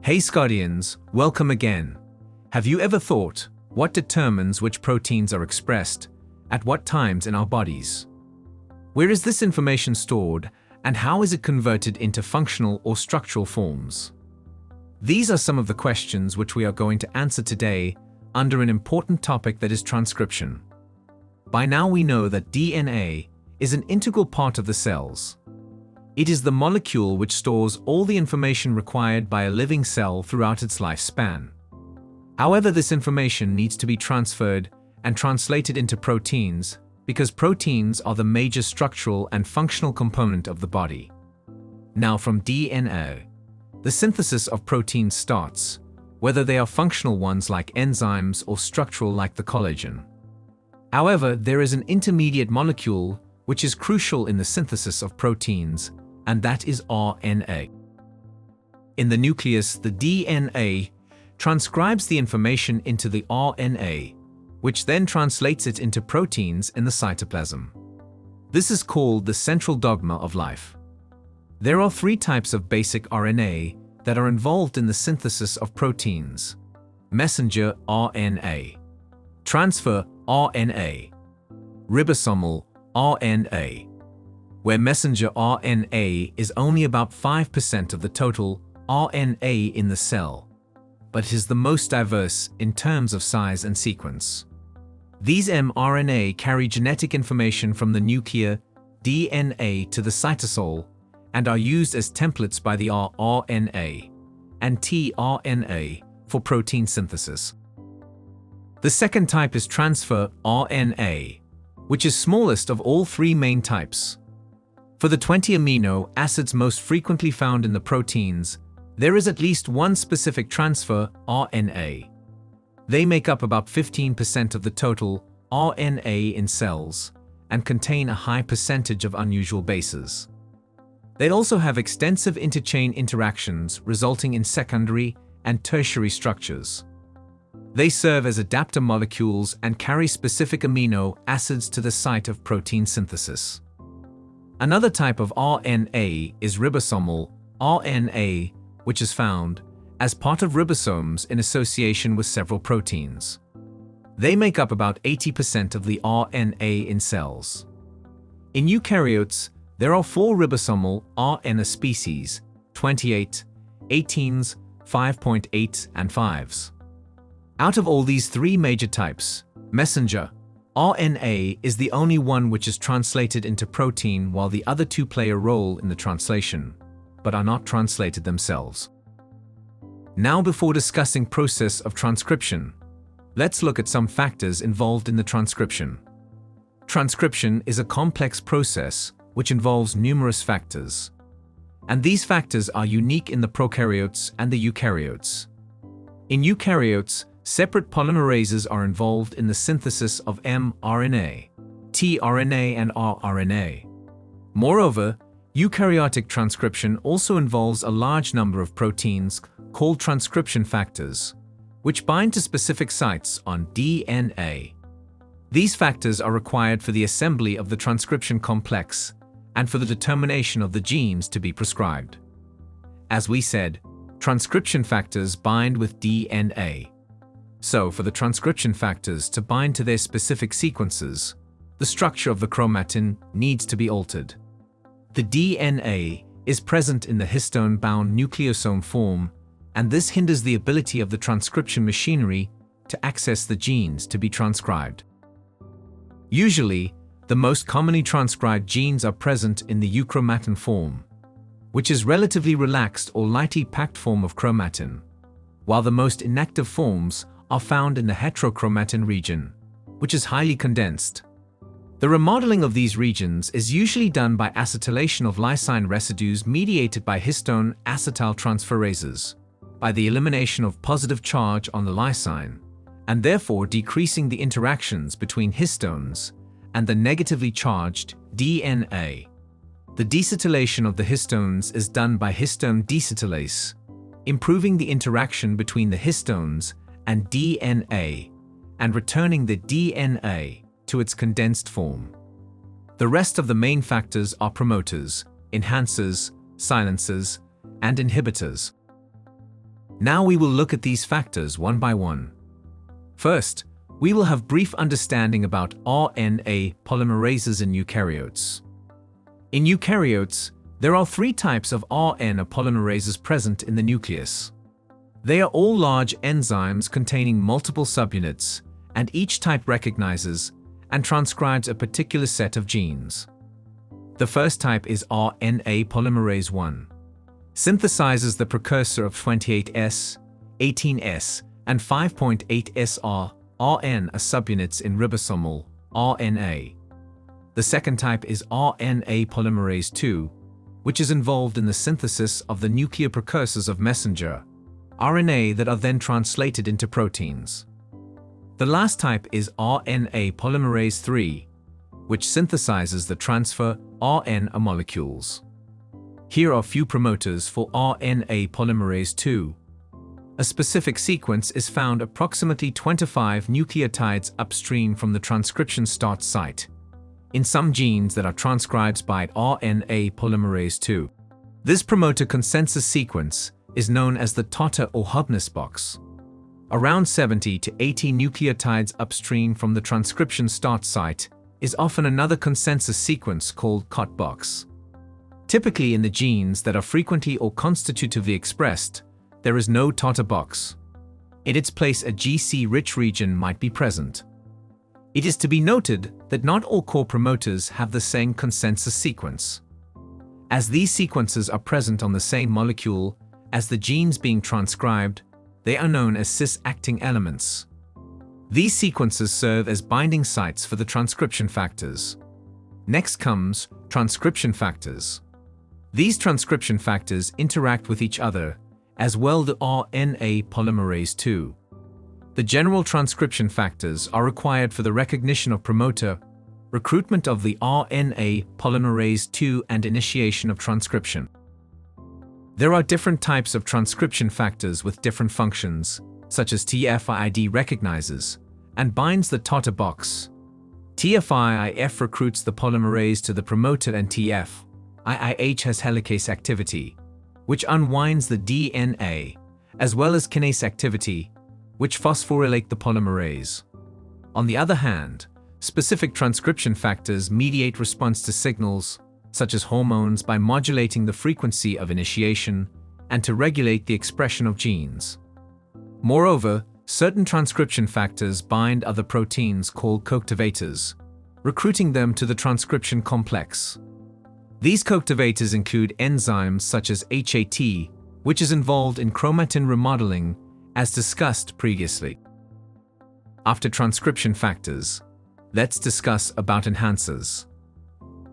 Hey Sqadians, welcome again. Have you ever thought, what determines which proteins are expressed, at what times in our bodies? Where is this information stored, and how is it converted into functional or structural forms? These are some of the questions which we are going to answer today under an important topic that is transcription. By now we know that DNA is an integral part of the cells. It is the molecule which stores all the information required by a living cell throughout its lifespan. However, this information needs to be transferred and translated into proteins because proteins are the major structural and functional component of the body. Now from DNA, the synthesis of proteins starts, whether they are functional ones like enzymes or structural like the collagen. However, there is an intermediate molecule which is crucial in the synthesis of proteins, and that is RNA. In the nucleus, the DNA transcribes the information into the RNA, which then translates it into proteins in the cytoplasm. This is called the central dogma of life. There are three types of basic RNA that are involved in the synthesis of proteins: messenger RNA, transfer RNA, ribosomal RNA, where messenger RNA is only about 5% of the total RNA in the cell, but is the most diverse in terms of size and sequence. These mRNA carry genetic information from the nuclear DNA to the cytosol and are used as templates by the rRNA and tRNA for protein synthesis. The second type is transfer RNA, which is smallest of all three main types. For the 20 amino acids most frequently found in the proteins, there is at least one specific transfer RNA. They make up about 15% of the total RNA in cells and contain a high percentage of unusual bases. They also have extensive interchain interactions resulting in secondary and tertiary structures. They serve as adapter molecules and carry specific amino acids to the site of protein synthesis. Another type of RNA is ribosomal RNA, which is found as part of ribosomes in association with several proteins. They make up about 80% of the RNA in cells. In eukaryotes, there are 4 ribosomal RNA species: 28, 18s, 5.8, and 5s. Out of all these three major types, messenger RNA is the only one which is translated into protein, while the other two play a role in the translation, but are not translated themselves. Now, before discussing process of transcription, let's look at some factors involved in the transcription. Transcription is a complex process which involves numerous factors, and these factors are unique in the prokaryotes and the eukaryotes. In eukaryotes, separate polymerases are involved in the synthesis of mRNA, tRNA, and rRNA. Moreover, eukaryotic transcription also involves a large number of proteins called transcription factors, which bind to specific sites on DNA. These factors are required for the assembly of the transcription complex and for the determination of the genes to be prescribed. As we said, transcription factors bind with DNA. So, for the transcription factors to bind to their specific sequences, the structure of the chromatin needs to be altered. The DNA is present in the histone-bound nucleosome form, and this hinders the ability of the transcription machinery to access the genes to be transcribed. Usually, the most commonly transcribed genes are present in the euchromatin form, which is relatively relaxed or lightly packed form of chromatin, while the most inactive forms are found in the heterochromatin region, which is highly condensed. The remodeling of these regions is usually done by acetylation of lysine residues mediated by histone acetyltransferases, by the elimination of positive charge on the lysine, and therefore decreasing the interactions between histones and the negatively charged DNA. The decetylation of the histones is done by histone decetylase, improving the interaction between the histones and DNA, and returning the DNA to its condensed form. The rest of the main factors are promoters, enhancers, silencers, and inhibitors. Now we will look at these factors one by one. First, we will have brief understanding about RNA polymerases in eukaryotes. In eukaryotes, there are three types of RNA polymerases present in the nucleus. They are all large enzymes containing multiple subunits, and each type recognizes and transcribes a particular set of genes. The first type is RNA polymerase 1. Synthesizes the precursor of 28S, 18S, and 5.8S rRNA subunits in ribosomal RNA. The second type is RNA polymerase 2, which is involved in the synthesis of the nuclear precursors of messenger RNA that are then translated into proteins. The last type is RNA polymerase 3, which synthesizes the transfer RNA molecules. Here are few promoters for RNA polymerase 2. A specific sequence is found approximately 25 nucleotides upstream from the transcription start site in some genes that are transcribed by RNA polymerase 2. This promoter consensus sequence is known as the TATA or Hubness box. Around 70 to 80 nucleotides upstream from the transcription start site is often another consensus sequence called COT box. Typically in the genes that are frequently or constitutively expressed, there is no TATA box. In its place, a GC-rich region might be present. It is to be noted that not all core promoters have the same consensus sequence. As these sequences are present on the same molecule as the genes being transcribed, they are known as cis-acting elements. These sequences serve as binding sites for the transcription factors. Next comes transcription factors. These transcription factors interact with each other, as well the RNA polymerase 2. The general transcription factors are required for the recognition of promoter, recruitment of the RNA polymerase 2, and initiation of transcription. There are different types of transcription factors with different functions, such as TFIID recognizes and binds the TATA box. TFIIF recruits the polymerase to the promoter, and TFIIH has helicase activity, which unwinds the DNA, as well as kinase activity, which phosphorylate the polymerase. On the other hand, specific transcription factors mediate response to signals, such as hormones, by modulating the frequency of initiation and to regulate the expression of genes. Moreover, certain transcription factors bind other proteins called coactivators, recruiting them to the transcription complex. These coactivators include enzymes such as HAT, which is involved in chromatin remodeling, as discussed previously. After transcription factors, let's discuss about enhancers.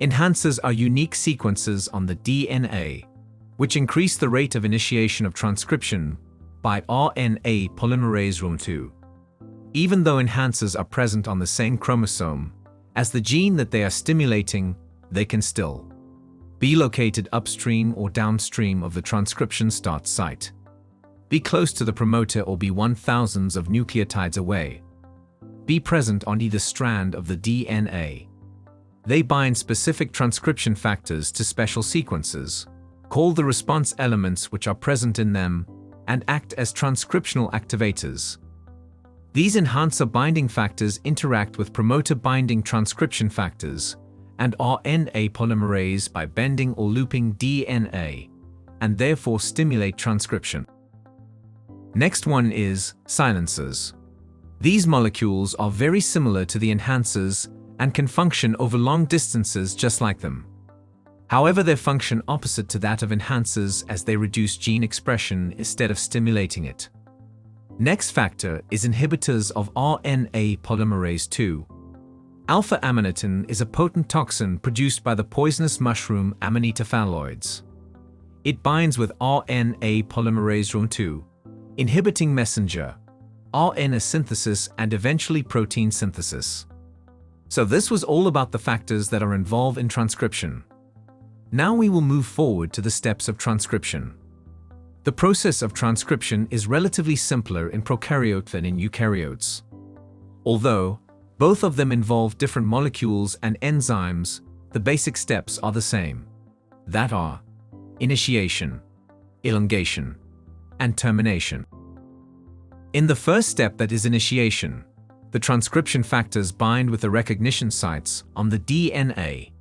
Enhancers are unique sequences on the DNA, which increase the rate of initiation of transcription by RNA polymerase 2. Even though enhancers are present on the same chromosome as the gene that they are stimulating, they can still be located upstream or downstream of the transcription start site, be close to the promoter, or be 1,000s of nucleotides away, be present on either strand of the DNA. They bind specific transcription factors to special sequences, called the response elements, which are present in them, and act as transcriptional activators. These enhancer binding factors interact with promoter binding transcription factors and RNA polymerase by bending or looping DNA, and therefore stimulate transcription. Next one is silencers. These molecules are very similar to the enhancers and can function over long distances just like them. However, they function opposite to that of enhancers, as they reduce gene expression instead of stimulating it. Next factor is inhibitors of RNA polymerase 2. Alpha-amanitin is a potent toxin produced by the poisonous mushroom Amanita phalloides. It binds with RNA polymerase 2, inhibiting messenger RNA synthesis and eventually protein synthesis. So this was all about the factors that are involved in transcription. Now we will move forward to the steps of transcription. The process of transcription is relatively simpler in prokaryotes than in eukaryotes. Although both of them involve different molecules and enzymes, the basic steps are the same. That are initiation, elongation, and termination. In the first step, that is initiation, the transcription factors bind with the recognition sites on the DNA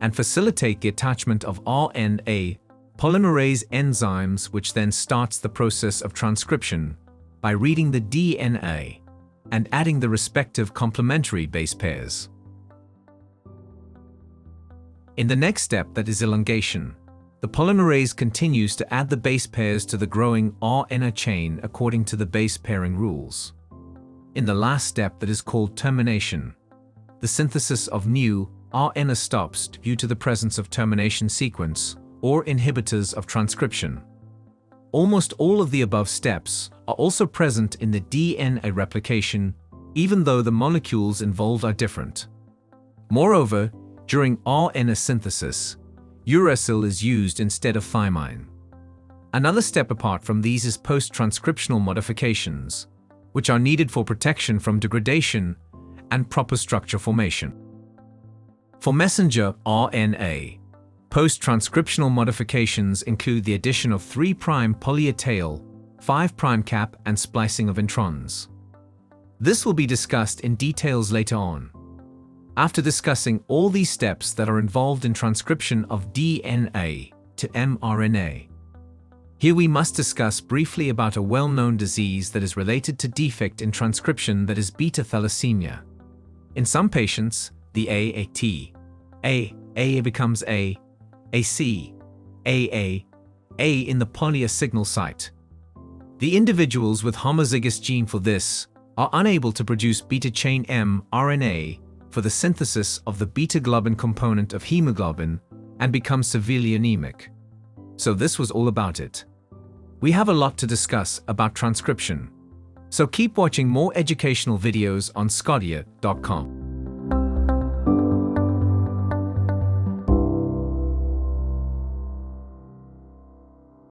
and facilitate the attachment of RNA polymerase enzymes, which then starts the process of transcription by reading the DNA and adding the respective complementary base pairs. In the next step, that is elongation, the polymerase continues to add the base pairs to the growing RNA chain according to the base pairing rules. In the last step, that is called termination, the synthesis of new RNA stops due to the presence of termination sequence or inhibitors of transcription. Almost all of the above steps are also present in the DNA replication, even though the molecules involved are different. Moreover, during RNA synthesis, uracil is used instead of thymine. Another step apart from these is post-transcriptional modifications, which are needed for protection from degradation and proper structure formation. For messenger RNA, post-transcriptional modifications include the addition of '3' poly-A tail, 5' cap, and splicing of introns. This will be discussed in details later on. After discussing all these steps that are involved in transcription of DNA to mRNA, here we must discuss briefly about a well-known disease that is related to defect in transcription, that is beta thalassemia. In some patients, the A becomes AC, A in the poly-A signal site. The individuals with homozygous gene for this are unable to produce beta chain mRNA for the synthesis of the beta-globin component of hemoglobin and become severely anemic. So this was all about it. We have a lot to discuss about transcription, so keep watching more educational videos on sqadia.com.